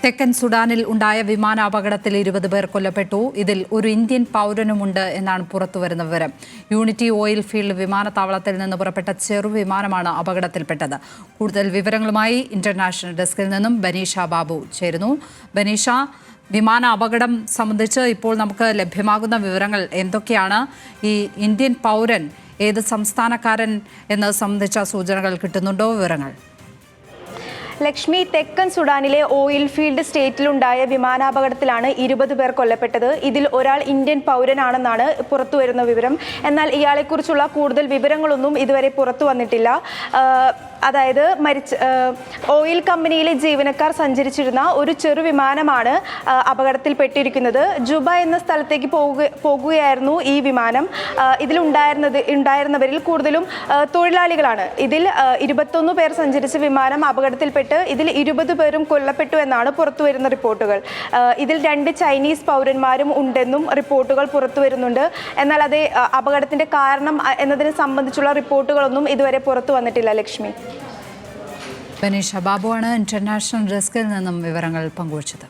തെക്കൻ സുഡാനിൽ ഉണ്ടായ വിമാനാപകടത്തിൽ 20 പേർ കൊല്ലപ്പെട്ടു. ഇതിൽ ഒരു ഇന്ത്യൻ പൗരനുമുണ്ട് എന്നാണ് പുറത്തുവരുന്ന വിവരം. യൂണിറ്റി ഓയിൽ ഫീൽഡ് വിമാനത്താവളത്തിൽ നിന്ന് പുറപ്പെട്ട ചെറുവിമാനമാണ് അപകടത്തിൽപ്പെട്ടത്. കൂടുതൽ വിവരങ്ങളുമായി ഇന്റർനാഷണൽ ഡെസ്കിൽ നിന്നും ബനീഷ ബാബു ചേരുന്നു. ബനീഷ, വിമാന അപകടം സംബന്ധിച്ച് ഇപ്പോൾ നമുക്ക് ലഭ്യമാകുന്ന വിവരങ്ങൾ എന്തൊക്കെയാണ്? ഈ ഇന്ത്യൻ പൗരൻ ഏത് സംസ്ഥാനക്കാരൻ എന്നത് സംബന്ധിച്ച സൂചനകൾ കിട്ടുന്നുണ്ടോ? വിവരങ്ങൾ ലക്ഷ്മി, തെക്കൻ സുഡാനിലെ ഓയിൽ ഫീൽഡ് സ്റ്റേറ്റിലുണ്ടായ വിമാനാപകടത്തിലാണ് 20 പേർ കൊല്ലപ്പെട്ടത്. ഇതിൽ ഒരാൾ ഇന്ത്യൻ പൗരനാണെന്നാണ് പുറത്തുവരുന്ന വിവരം. എന്നാൽ ഇയാളെക്കുറിച്ചുള്ള കൂടുതൽ വിവരങ്ങളൊന്നും ഇതുവരെ പുറത്തു വന്നിട്ടില്ല. അതായത് ഓയിൽ കമ്പനിയിലെ ജീവനക്കാർ സഞ്ചരിച്ചിരുന്ന ഒരു ചെറു വിമാനമാണ് അപകടത്തിൽപ്പെട്ടിരിക്കുന്നത്. ജുബ എന്ന സ്ഥലത്തേക്ക് പോകുകയായിരുന്നു ഈ വിമാനം. ഉണ്ടായിരുന്നവരിൽ കൂടുതലും തൊഴിലാളികളാണ്. ഇതിൽ 21 പേർ സഞ്ചരിച്ച വിമാനം അപകടത്തിൽപ്പെട്ട് ഇതിൽ 20 പേരും കൊല്ലപ്പെട്ടു എന്നാണ് പുറത്തുവരുന്ന റിപ്പോർട്ടുകൾ. ഇതിൽ 2 ചൈനീസ് പൗരന്മാരും ഉണ്ടെന്നും റിപ്പോർട്ടുകൾ പുറത്തുവരുന്നുണ്ട്. എന്നാൽ അത് അപകടത്തിന്റെ കാരണം എന്നതിനെ സംബന്ധിച്ചുള്ള റിപ്പോർട്ടുകളൊന്നും ഇതുവരെ പുറത്തു വന്നിട്ടില്ല. ലക്ഷ്മി, ബനീഷ ബാബുവാണ് ഇന്റർനാഷണൽ ഡെസ്കിൽ നിന്നും വിവരങ്ങൾ പങ്കുവച്ചത്.